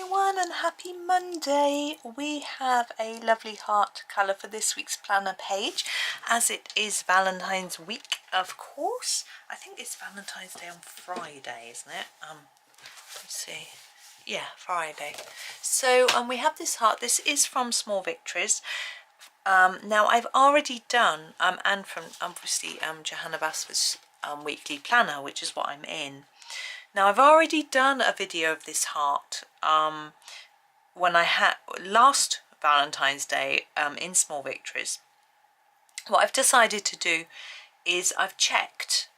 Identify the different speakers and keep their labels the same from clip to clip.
Speaker 1: everyone and happy Monday. We have a lovely heart colour for this week's planner page, as it is Valentine's week, of course. I think it's Valentine's Day on Friday, isn't it? Let's see. Yeah, Friday. So we have this heart. This is from Small Victories. Now I've already done and from obviously Johanna Basford's weekly planner, which is what I'm in. Now I've already done a video of this heart when I had last Valentine's Day in Small Victories. What I've decided to do is I've checked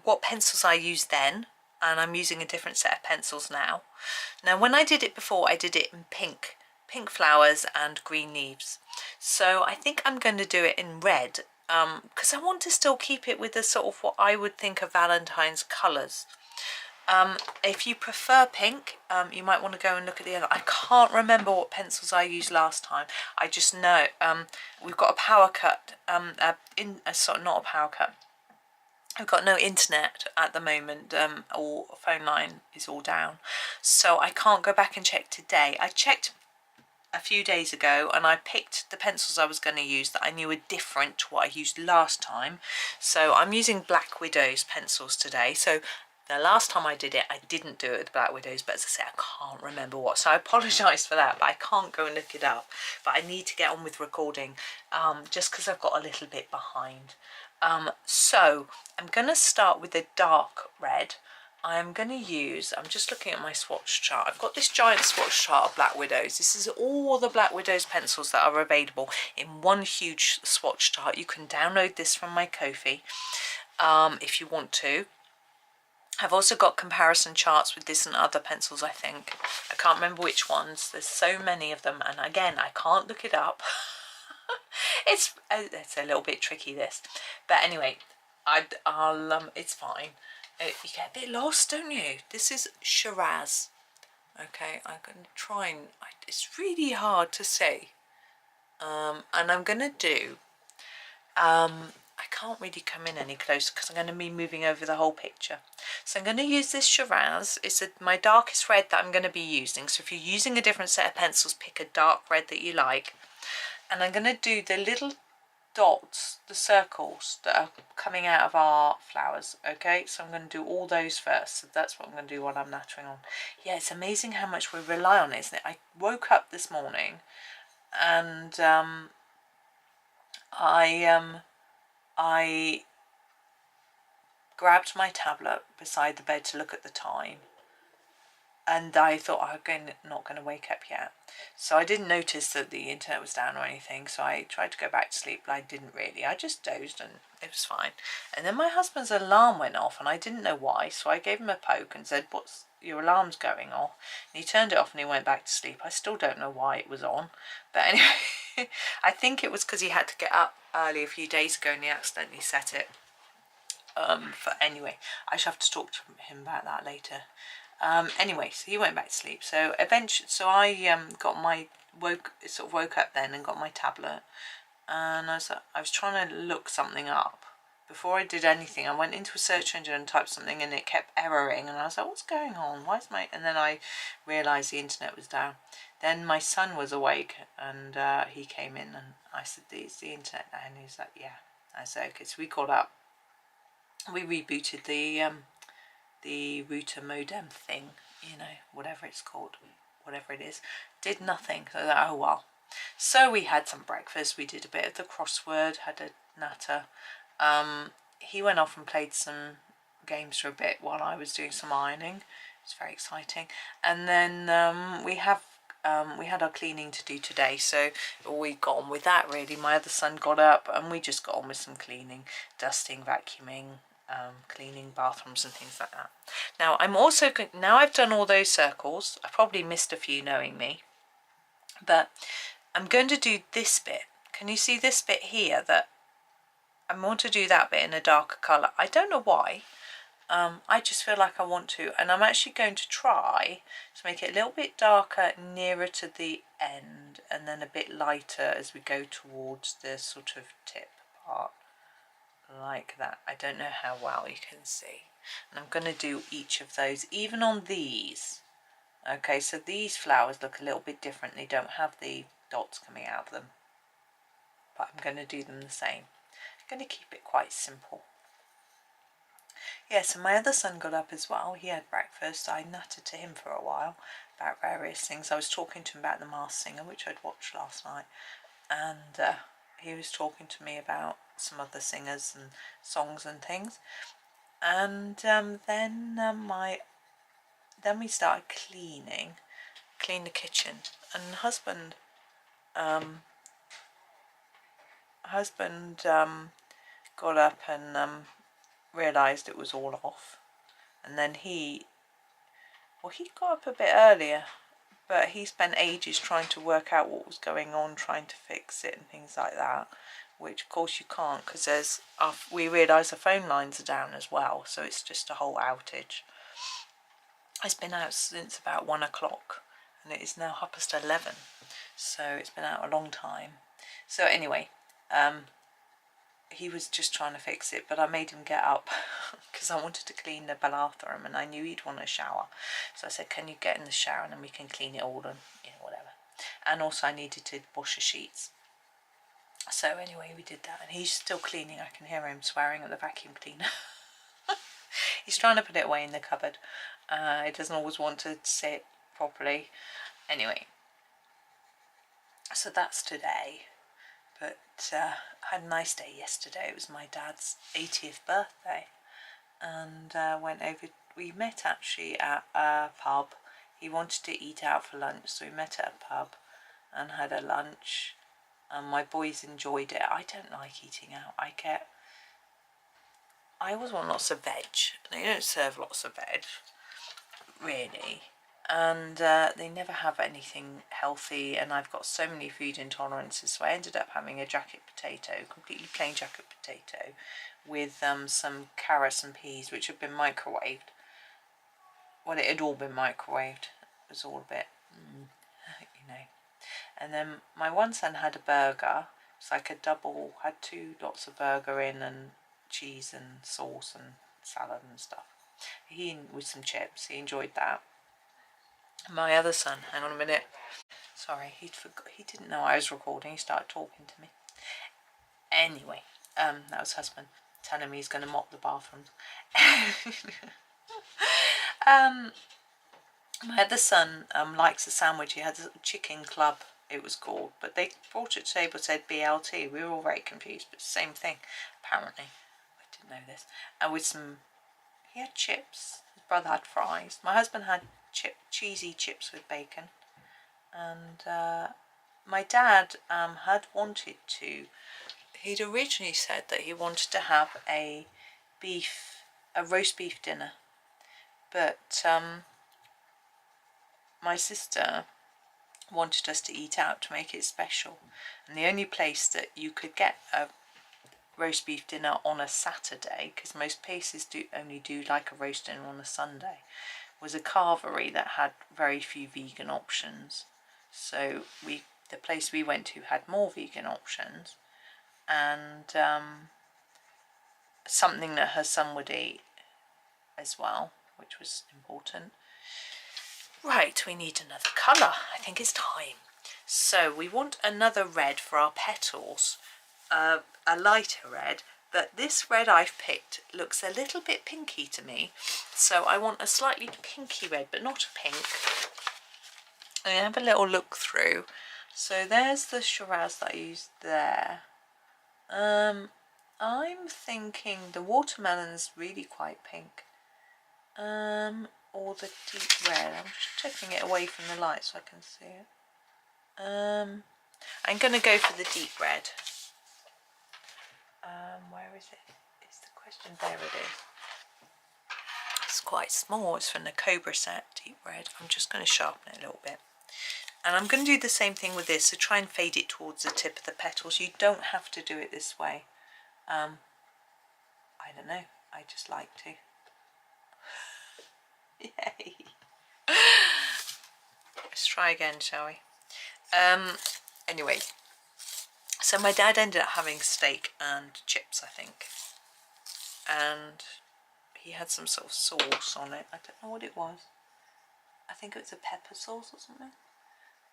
Speaker 1: what pencils I used then, and I'm using a different set of pencils now. Now when I did it before, I did it in pink flowers and green leaves. So I think I'm going to do it in red because I want to still keep it with the sort of what I would think of Valentine's colours. If you prefer pink, you might want to go and look at the other. I can't remember what pencils I used last time. I just know we've got a power cut, sort of not a power cut. I've got no internet at the moment, or phone line is all down, so I can't go back and check today. I checked a few days ago and I picked the pencils I was going to use that I knew were different to what I used last time. So I'm using Black Widow's pencils today. So the last time I did it, I didn't do it with Black Widows, but as I say, I can't remember what. So I apologise for that, but I can't go and look it up. But I need to get on with recording just because I've got a little bit behind. So I'm going to start with a dark red. I'm going to use, I'm just looking at my swatch chart. I've got this giant swatch chart of Black Widows. This is all the Black Widows pencils that are available in one huge swatch chart. You can download this from my Ko-fi if you want to. I've also got comparison charts with this and other pencils, I think. I can't remember which ones. There's so many of them. And again, I can't look it up. It's a little bit tricky, this. But anyway, it's fine. You get a bit lost, don't you? This is Shiraz. Okay, I'm going to try and... it's really hard to say. And I'm going to do... I can't really come in any closer because I'm going to be moving over the whole picture. So I'm going to use this Shiraz. It's my darkest red that I'm going to be using. So if you're using a different set of pencils, pick a dark red that you like. And I'm going to do the little dots, the circles that are coming out of our flowers. Okay, so I'm going to do all those first. So that's what I'm going to do while I'm nattering on. Yeah, it's amazing how much we rely on it, isn't it? I woke up this morning and I grabbed my tablet beside the bed to look at the time, and I thought I'm not going to wake up yet. So I didn't notice that the internet was down or anything, so I tried to go back to sleep, but I didn't really. I just dozed and it was fine. And then my husband's alarm went off and I didn't know why, so I gave him a poke and said, "What's your alarm's going off?" And he turned it off and he went back to sleep. I still don't know why it was on, but anyway, I think it was because he had to get up early a few days ago and he accidentally set it. Anyway, I shall have to talk to him about that later. Anyway, so he went back to sleep. So eventually, I woke up then and got my tablet, and I was trying to look something up. Before I did anything, I went into a search engine and typed something, and it kept erroring, and I was like, "What's going on? Why is my?" And then I realised the internet was down. Then my son was awake, and he came in, and I said, "Is the internet down?" And he's like, "Yeah." I said, "Okay." So we called up. We rebooted the router modem thing, you know, whatever it's called, whatever it is. Did nothing. So that, oh well. So we had some breakfast. We did a bit of the crossword, had a natter. He went off and played some games for a bit while I was doing some ironing. It's very exciting. And then we had our cleaning to do today, so we got on with that really. My other son got up and we just got on with some cleaning, dusting, vacuuming, cleaning bathrooms and things like that. Now I'm also now I've done all those circles. I probably missed a few knowing me, but I'm going to do this bit. Can you see this bit here? That I want to do that bit in a darker colour. I don't know why. I just feel like I want to, and I'm actually going to try to make it a little bit darker nearer to the end and then a bit lighter as we go towards the sort of tip part, like that. I don't know how well you can see, and I'm going to do each of those even on these. Okay, so these flowers look a little bit different. They don't have the dots coming out of them, but I'm going to do them the same. I'm going to keep it quite simple. Yes, and my other son got up as well. He had breakfast. I nattered to him for a while about various things. I was talking to him about The Masked Singer, which I'd watched last night, and he was talking to me about some other singers and songs and things. And then we started clean the kitchen, and husband got up and realised it was all off, and then he got up a bit earlier, but he spent ages trying to work out what was going on, trying to fix it and things like that, which of course you can't, because we realise the phone lines are down as well, so it's just a whole outage. It's been out since about 1 o'clock, and it is now 11:30, so it's been out a long time. So anyway, he was just trying to fix it, but I made him get up because I wanted to clean the bathroom, and I knew he'd want a shower. So I said, can you get in the shower and then we can clean it all and whatever. And also I needed to wash the sheets. So anyway, we did that, and he's still cleaning. I can hear him swearing at the vacuum cleaner. He's trying to put it away in the cupboard. He doesn't always want to sit properly. Anyway, so that's today. But I had a nice day yesterday. It was my dad's 80th birthday, and went over. We met actually at a pub. He wanted to eat out for lunch, so we met at a pub and had a lunch, and my boys enjoyed it. I don't like eating out. I always want lots of veg. They don't serve lots of veg, really, and they never have anything healthy, and I've got so many food intolerances, so I ended up having a jacket potato, completely plain jacket potato, with some carrots and peas, which had been microwaved. Well, it had all been microwaved. It was all a bit, And then my one son had a burger. It's like a double, had 2 lots of burger in, and cheese and sauce and salad and stuff. With some chips, he enjoyed that. My other son, hang on a minute. Sorry, he didn't know I was recording. He started talking to me. Anyway, that was husband telling me he's going to mop the bathrooms. My other son likes a sandwich. He had a chicken club, it was called, but they brought it to the table, said BLT. We were all very confused, but same thing, apparently. I didn't know this. And with he had chips. His brother had fries. My husband had cheesy chips with bacon. And my dad had wanted to. He'd originally said that he wanted to have a roast beef dinner, but my sister wanted us to eat out to make it special, and the only place that you could get a roast beef dinner on a Saturday, because most places only do like a roast dinner on a Sunday, was a carvery that had very few vegan options. So the place we went to had more vegan options, and something that her son would eat as well, which was important. Right, we need another colour. I think it's time. So we want another red for our petals, a lighter red, but this red I've picked looks a little bit pinky to me, so I want a slightly pinky red, but not a pink. I have a little look through. So there's the shiraz that I used there. I'm thinking the watermelon's really quite pink. Or the deep red. I'm just tipping it away from the light so I can see it. I'm going to go for the deep red. Where is it? Is the question. There it is. It's quite small. It's from the Cobra set, deep red. I'm just going to sharpen it a little bit. And I'm going to do the same thing with this, so try and fade it towards the tip of the petals. You don't have to do it this way. I don't know. I just like to. Yay. Let's try again, shall we? Anyway, so my dad ended up having steak and chips, I think, and he had some sort of sauce on it. I don't know what it was. I think it was a pepper sauce or something.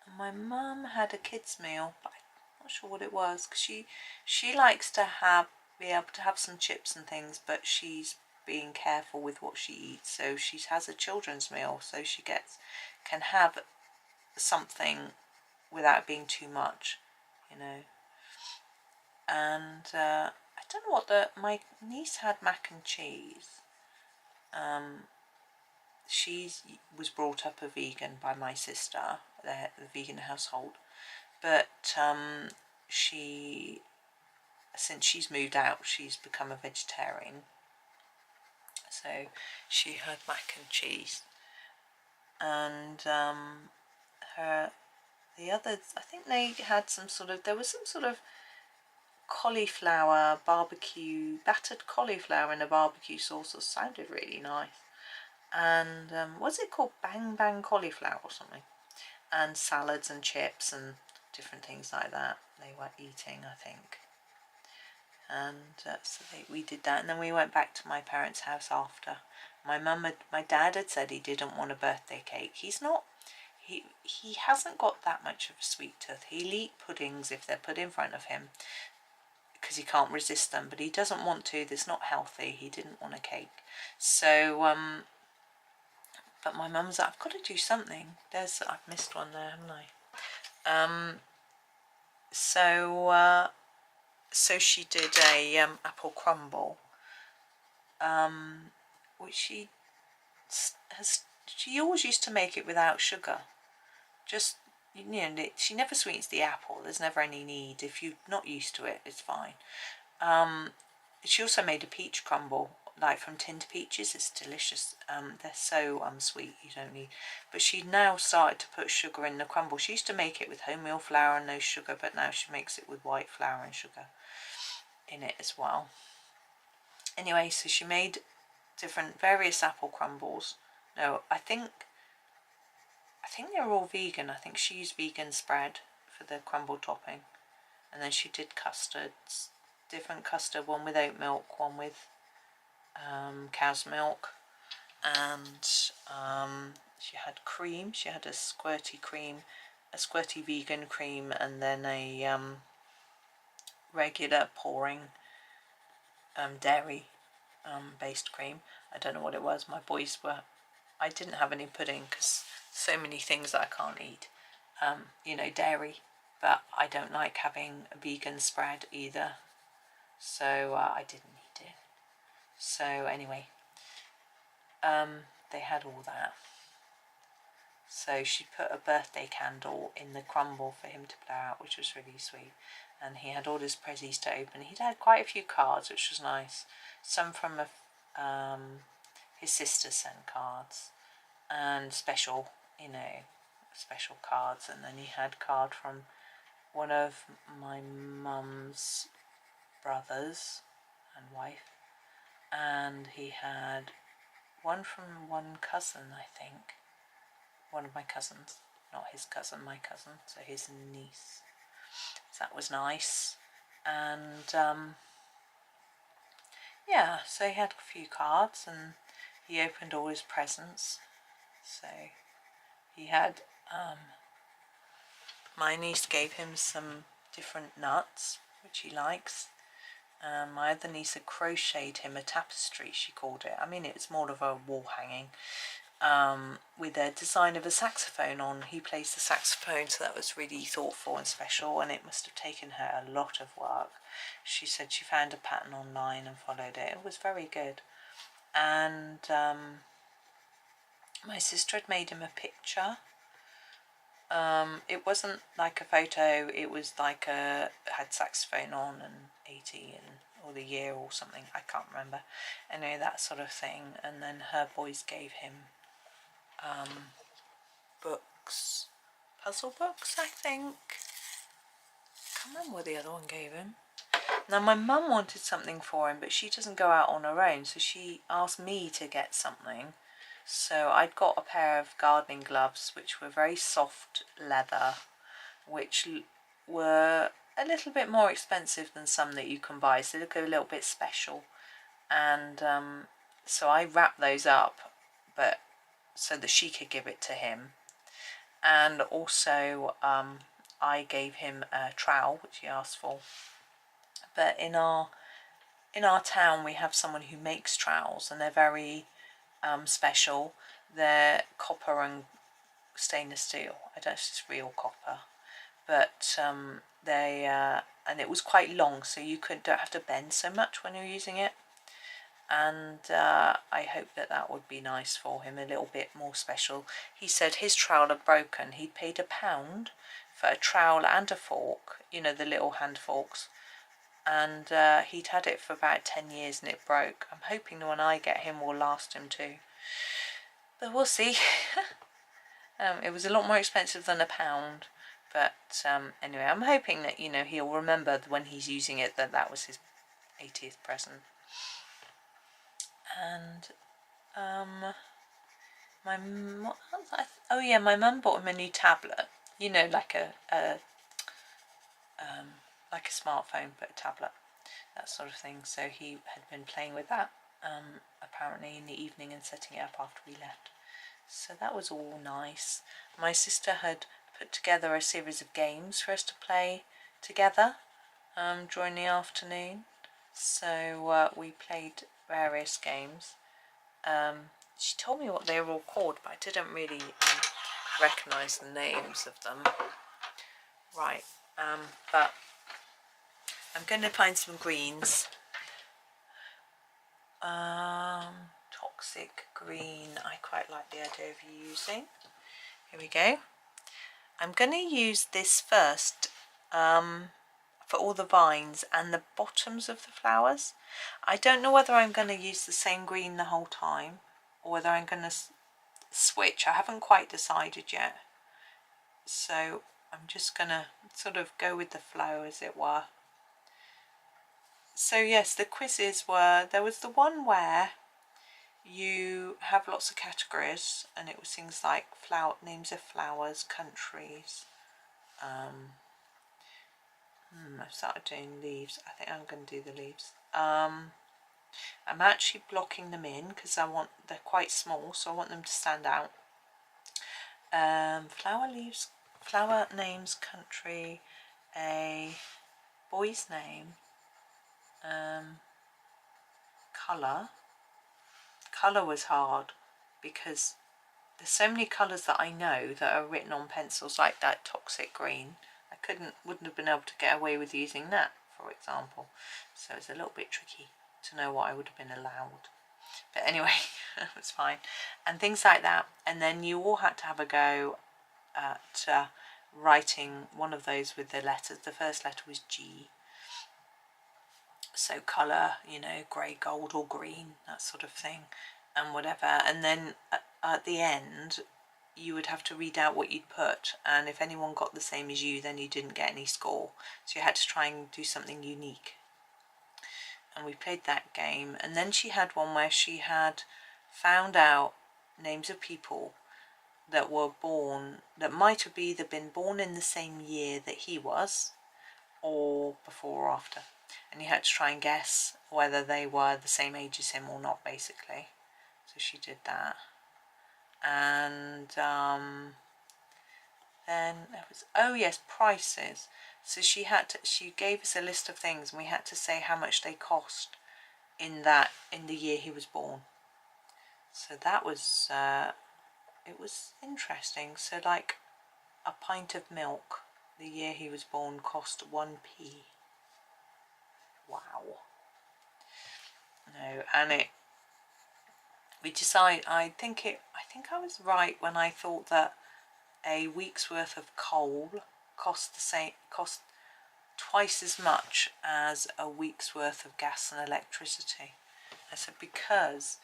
Speaker 1: And my mum had a kids meal, but I'm not sure what it was, because she likes to be able to have some chips and things, but she's being careful with what she eats, so she has a children's meal, so she can have something without being too much, you know. And I don't know what my niece had mac and cheese. She was brought up a vegan by my sister, the vegan household, but since she's moved out, she's become a vegetarian. So she had mac and cheese, and the others, I think they had there was some sort of cauliflower barbecue, battered cauliflower in a barbecue sauce. That sounded really nice. And what's it called, bang bang cauliflower or something, and salads and chips and different things like that they were eating, I think. And so we did that, and then we went back to my parents' house after. My dad had said he didn't want a birthday cake. He hasn't got that much of a sweet tooth. He'll eat puddings if they're put in front of him because he can't resist them, but he doesn't want to. That's not healthy. He didn't want a cake. So but my mum's like, I've got to do something. I've missed one there, haven't I? So she did a apple crumble, which she always used to make it without sugar. Just, you know, she never sweetens the apple. There's never any need. If you're not used to it, it's fine. She also made a peach crumble, like from tinned peaches. It's delicious. They're so sweet, you don't need. But she now started to put sugar in the crumble. She used to make it with wholemeal flour and no sugar, but now she makes it with white flour and sugar in it as well. Anyway, so she made various apple crumbles. No, I think they're all vegan. I think she used vegan spread for the crumble topping, and then she did custards, different custard, one with oat milk, one with cow's milk, and she had cream. She had a squirty cream, a squirty vegan cream, and then a regular pouring dairy based cream. I don't know what it was. I didn't have any pudding because so many things that I can't eat, you know, dairy, but I don't like having a vegan spread either, so I didn't eat it. So anyway, they had all that. So she put a birthday candle in the crumble for him to blow out, which was really sweet. And he had all his prezzies to open. He'd had quite a few cards, which was nice. Some from his sister sent cards, and special cards. And then he had a card from one of my mum's brothers and wife. And he had one from one cousin, I think. One of my cousins, not his cousin, my cousin, so his niece. So that was nice. And yeah, so he had a few cards and he opened all his presents. So he had, my niece gave him some different nuts, which he likes. My other niece had crocheted him a tapestry, she called it. I mean, it was more of a wall hanging, with a design of a saxophone on. He plays the saxophone, so that was really thoughtful and special, and it must have taken her a lot of work. She said she found a pattern online and followed it. It was very good. And my sister had made him a picture. It wasn't like a photo, it was like had saxophone on and 80 or the year or something, I can't remember. Anyway, that sort of thing. And then her boys gave him books, puzzle books, I think. Can't remember what the other one gave him. Now my mum wanted something for him, but she doesn't go out on her own, so she asked me to get something. So I'd got a pair of gardening gloves, which were very soft leather, which were a little bit more expensive than some that you can buy, so they look a little bit special. And so I wrapped those up, but so that she could give it to him. And also I gave him a trowel, which he asked for. But in our town we have someone who makes trowels, and they're very special. They're copper and stainless steel. I don't know if it's real copper, but they and it was quite long, so you don't have to bend so much when you're using it. And I hope that would be nice for him, a little bit more special. He said his trowel had broken. He'd paid £1 for a trowel and a fork, you know, the little hand forks, and he'd had it for about 10 years and it broke. I'm hoping the one I get him will last him too, but we'll see. It was a lot more expensive than £1, but anyway, I'm hoping that, you know, he'll remember when he's using it that was his 80th present. And my mum bought him a new tablet, you know, like a smartphone but a tablet, that sort of thing. So he had been playing with that apparently in the evening and setting it up after we left. So that was all nice. My sister had put together a series of games for us to play together during the afternoon. So we played various games. She told me what they were all called, but I didn't really recognise the names of them. Right, but I'm going to find some greens. Toxic green, I quite like the idea of using. Here we go. I'm going to use this first for all the vines and the bottoms of the flowers. I don't know whether I'm going to use the same green the whole time or whether I'm going to switch. I haven't quite decided yet. So I'm just going to sort of go with the flow, as it were. So yes, the quizzes were, there was the one where you have lots of categories, and it was things like names of flowers, countries. I've started doing leaves. I think I'm going to do the leaves. I'm actually blocking them in because they're quite small, so I want them to stand out. Flower leaves, flower names, country, a boy's name, colour. Colour was hard because there's so many colours that I know that are written on pencils, like that toxic green. I wouldn't have been able to get away with using that, for example. So it's a little bit tricky to know what I would have been allowed. But anyway, it was fine. And things like that. And then you all had to have a go at writing one of those with the letters. The first letter was G. So colour, you know, grey, gold or green, that sort of thing, and whatever. And then at the end, you would have to read out what you'd put, and if anyone got the same as you, then you didn't get any score. So you had to try and do something unique. And we played that game. And then she had one where she had found out names of people that were born, that might have either been born in the same year that he was, or before or after. And you had to try and guess whether they were the same age as him or not, basically. So she did that. And then there was, oh yes, prices. So she gave us a list of things, and we had to say how much they cost in the year he was born. So that was it was interesting. So like a pint of milk the year he was born cost 1p. Wow. No, and we decided, I think I was right when I thought that a week's worth of coal cost twice as much as a week's worth of gas and electricity. I said because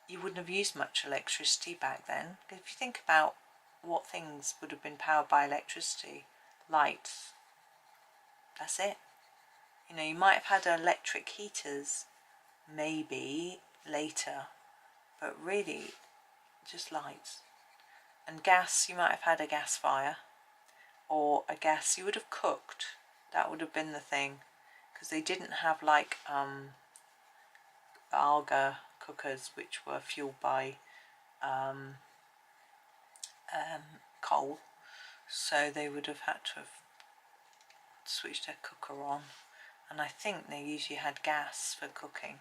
Speaker 1: you wouldn't have used much electricity back then. If you think about what things would have been powered by electricity, lights, that's it. You know, you might have had electric heaters maybe later, but really just lights. And gas, you might have had a gas fire, or a gas, you would have cooked. That would have been the thing, because they didn't have like Alga cookers which were fueled by coal, so they would have had to have switched their cooker on, and I think they usually had gas for cooking,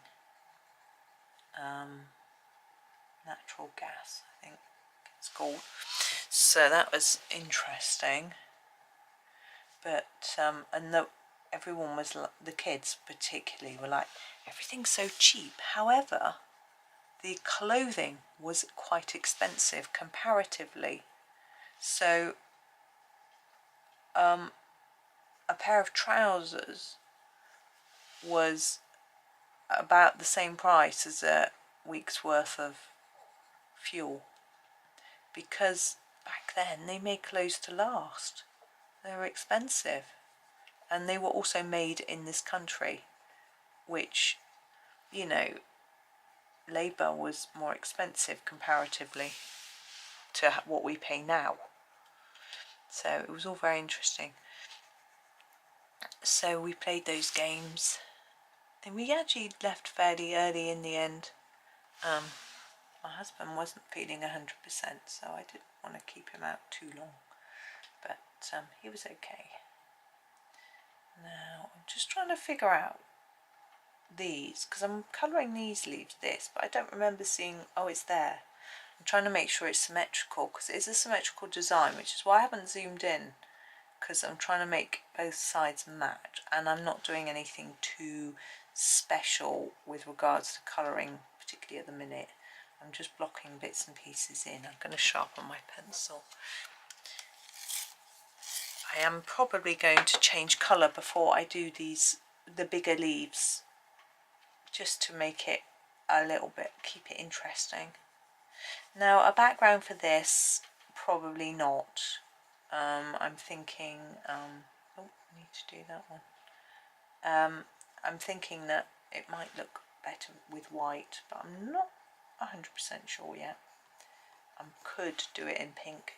Speaker 1: natural gas I think it's called. So that was interesting. But everyone was, the kids particularly were like, everything's so cheap. However, the clothing was quite expensive comparatively. So a pair of trousers was about the same price as a week's worth of fuel, because back then they made clothes to last. They were expensive, and they were also made in this country, which, you know, labour was more expensive comparatively to what we pay now. So it was all very interesting. So we played those games, and we actually left fairly early in the end. My husband wasn't feeling 100%, so I didn't want to keep him out too long, but he was okay. Now I'm just trying to figure out these, because I'm colouring these leaves but I don't remember seeing, oh, it's there. I'm trying to make sure it's symmetrical, because it is a symmetrical design, which is why I haven't zoomed in, because I'm trying to make both sides match, and I'm not doing anything too special with regards to colouring, particularly at the minute. I'm just blocking bits and pieces in. I'm going to sharpen my pencil. I am probably going to change colour before I do the bigger leaves, just to make it a little bit, keep it interesting. Now, a background for this, probably not. I'm thinking, oh, I need to do that one. I'm thinking that it might look better with white, but I'm not 100% sure yet. I could do it in pink.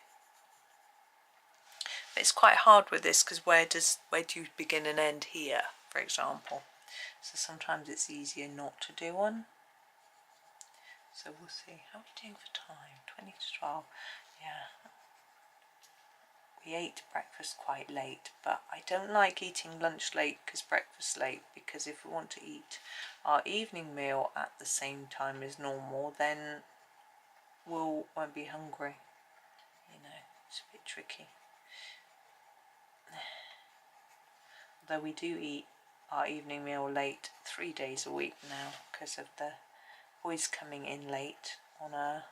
Speaker 1: But it's quite hard with this, because where do you begin and end here, for example? So sometimes it's easier not to do one. So we'll see. How are we doing for time? 20 to 12. Yeah. We ate breakfast quite late, but I don't like eating lunch late because breakfast late, because if we want to eat our evening meal at the same time as normal, then we won't be hungry. You know, it's a bit tricky. Although we do eat our evening meal late 3 days a week now, because of the boys coming in late. On a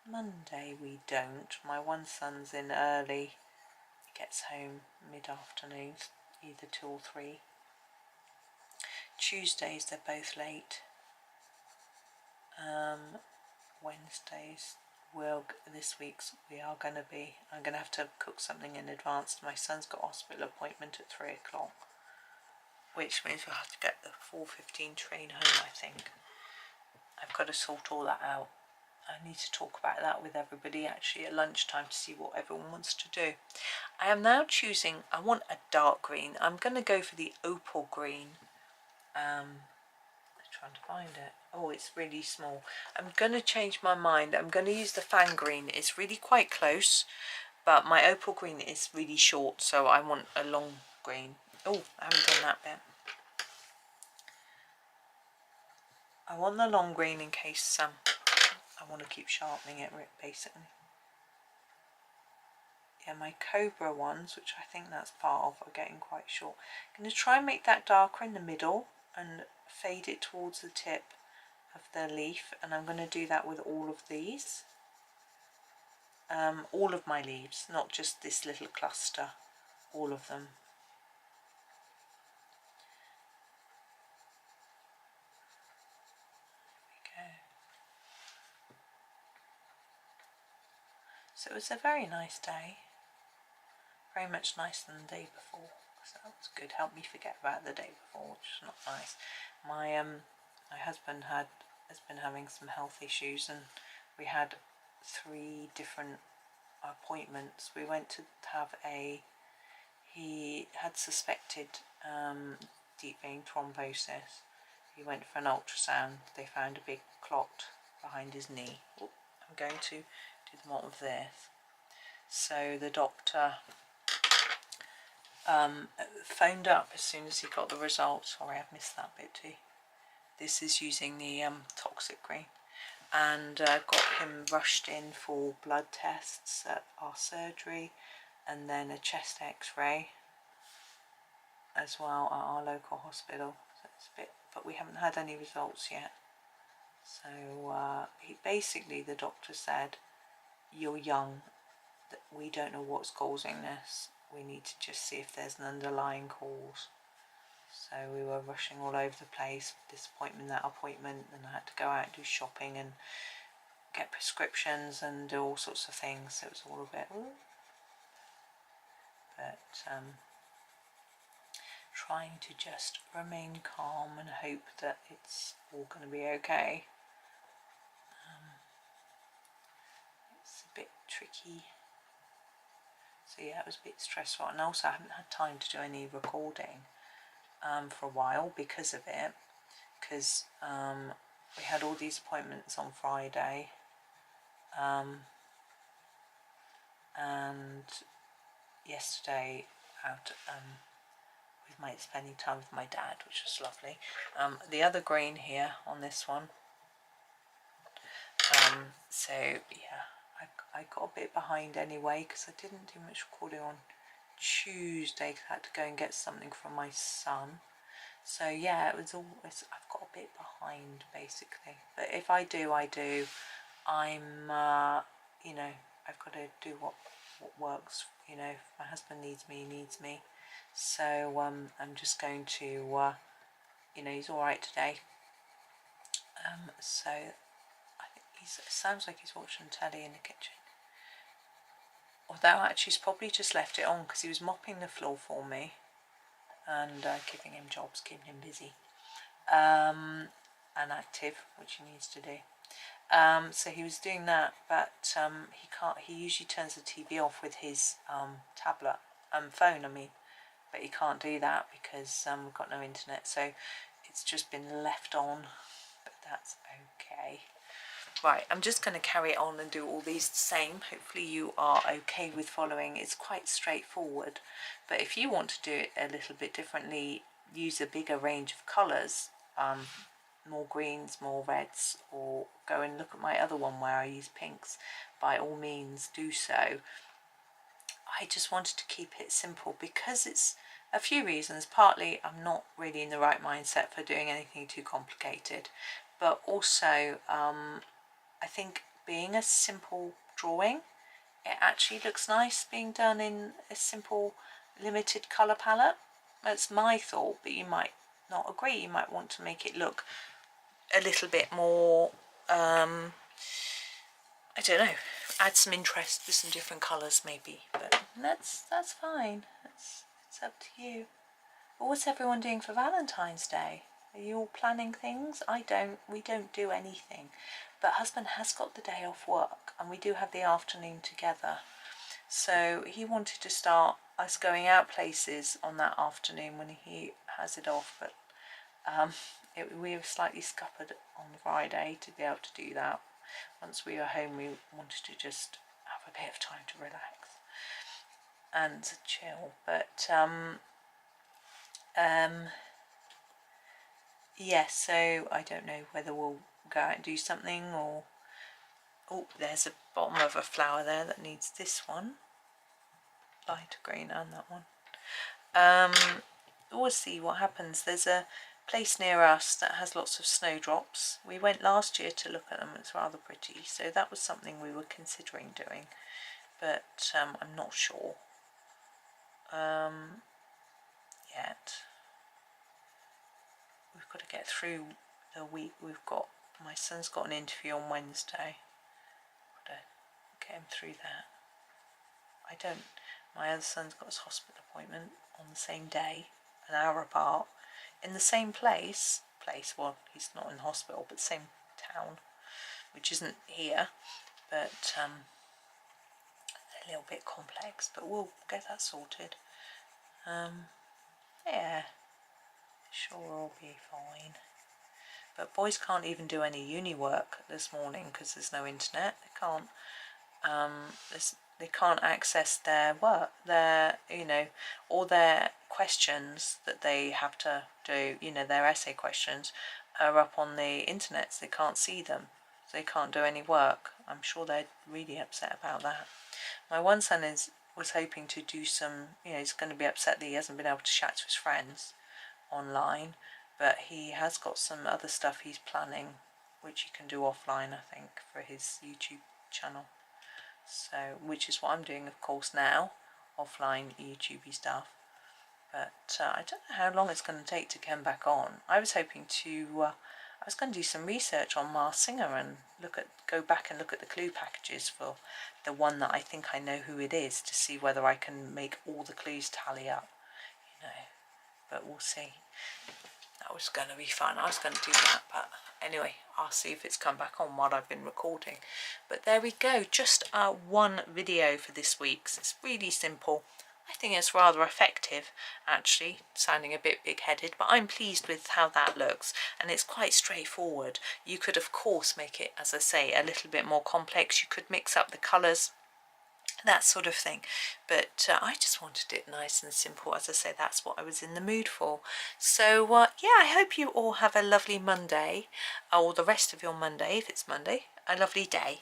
Speaker 1: Monday we don't. My one son's in early. He gets home mid-afternoon, either 2 or 3. Tuesdays they're both late. Wednesdays, this week's we are going to be, I'm going to have to cook something in advance. My son's got a hospital appointment at 3 o'clock, which means we'll have to get the 4:15 train home, I think. I've got to sort all that out. I need to talk about that with everybody actually at lunchtime to see what everyone wants to do. I am now choosing, I want a dark green. I'm going to go for the opal green. I'm trying to find it. Oh, it's really small. I'm going to change my mind. I'm going to use the fang green. It's really quite close, but my opal green is really short, so I want a long green. Oh, I haven't done that bit. I want the long green in case I want to keep sharpening it, basically. Yeah, my Cobra ones, which I think that's part of, are getting quite short. I'm going to try and make that darker in the middle and fade it towards the tip of the leaf, and I'm going to do that with all of these. All of my leaves, not just this little cluster, all of them. There we go. So it was a very nice day, very much nicer than the day before, so that was good. Helped me forget about the day before, which is not nice. My husband has been having some health issues, and we had 3 different appointments. We went to have he had suspected deep vein thrombosis. He went for an ultrasound. They found a big clot behind his knee. Ooh, I'm going to do the bottom of this. So the doctor phoned up as soon as he got the results. Sorry, I've missed that bit too. This is using the toxic green, and got him rushed in for blood tests at our surgery, and then a chest x-ray as well at our local hospital. So it's a bit, but we haven't had any results yet. So basically the doctor said, you're young, we don't know what's causing this, we need to just see if there's an underlying cause. So we were rushing all over the place, this appointment, that appointment, and I had to go out and do shopping and get prescriptions and do all sorts of things. So it was all a bit, but trying to just remain calm and hope that it's all going to be okay. It's a bit tricky. So yeah, it was a bit stressful, and also I haven't had time to do any recording for a while because of it, because we had all these appointments on Friday, and yesterday out with spending time with my dad, which was lovely. The other green here on this one, so yeah, I got a bit behind anyway because I didn't do much recording on Tuesday because I had to go and get something from my son. So yeah, I've got a bit behind basically, but if I do, I'm you know, I've got to do what works. You know, if my husband needs me, he needs me. So I'm just going to you know, he's all right today. So I think it sounds like he's watching telly in the kitchen. Although actually he's probably just left it on because he was mopping the floor for me and giving him jobs, keeping him busy and active, which he needs to do. So he was doing that, but he usually turns the TV off with his tablet, phone I mean, but he can't do that because we've got no internet, so it's just been left on, but that's okay. Right, I'm just going to carry it on and do all these the same. Hopefully you are okay with following. It's quite straightforward, but if you want to do it a little bit differently, use a bigger range of colours, more greens, more reds, or go and look at my other one where I use pinks, by all means do so. I just wanted to keep it simple because it's a few reasons. Partly I'm not really in the right mindset for doing anything too complicated, but also I think being a simple drawing, it actually looks nice being done in a simple limited colour palette. That's my thought, but you might not agree. You might want to make it look a little bit more, I don't know, add some interest with some different colours maybe, but that's fine. It's up to you. But what's everyone doing for Valentine's Day? Are you all planning things? We don't do anything, but husband has got the day off work and we do have the afternoon together, so he wanted to start us going out places on that afternoon when he has it off, but we were slightly scuppered on Friday to be able to do that. Once we were home, we wanted to just have a bit of time to relax and chill, but yeah, so I don't know whether we'll go out and do something, or oh, there's a bottom of a flower there that needs this one, lighter green, and that one. We'll see what happens. There's a place near us that has lots of snowdrops. We went last year to look at them. It's rather pretty, so that was something we were considering doing, but I'm not sure yet. We've got to get through the week. My son's got an interview on Wednesday. Got to get him through that. My other son's got his hospital appointment on the same day, an hour apart, in the same place, well, he's not in hospital, but same town, which isn't here, but a little bit complex, but we'll get that sorted. Yeah, sure, I'll be fine. But boys can't even do any uni work this morning because there's no internet. They can't. They can't access their work, all their questions that they have to do, their essay questions are up on the internet, so they can't see them. So they can't do any work. I'm sure they're really upset about that. My one son was hoping to do some, he's going to be upset that he hasn't been able to chat to his friends online, but he has got some other stuff he's planning, which he can do offline, I think, for his YouTube channel. So, which is what I'm doing, of course, now, offline YouTube stuff. But I don't know how long it's going to take to come back on. I was hoping to, I was going to do some research on Mars Singer and go back and look at the clue packages for the one that I think I know who it is, to see whether I can make all the clues tally up, but we'll see. That was going to be fun. I was going to do that, but anyway, I'll see if it's come back on while I've been recording. But there we go, just one video for this week. So it's really simple. I think it's rather effective, actually, sounding a bit big-headed, but I'm pleased with how that looks, and it's quite straightforward. You could, of course, make it, as I say, a little bit more complex. You could mix up the colours, that sort of thing, but I just wanted it nice and simple. As I say, that's what I was in the mood for. So yeah, I hope you all have a lovely Monday, or the rest of your Monday, if it's Monday, a lovely day,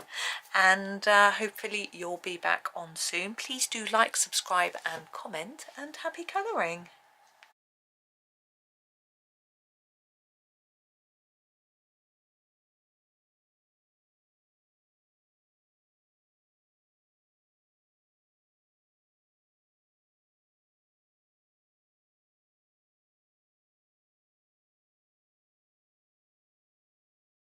Speaker 1: and hopefully you'll be back on soon. Please do like, subscribe and comment, and happy colouring.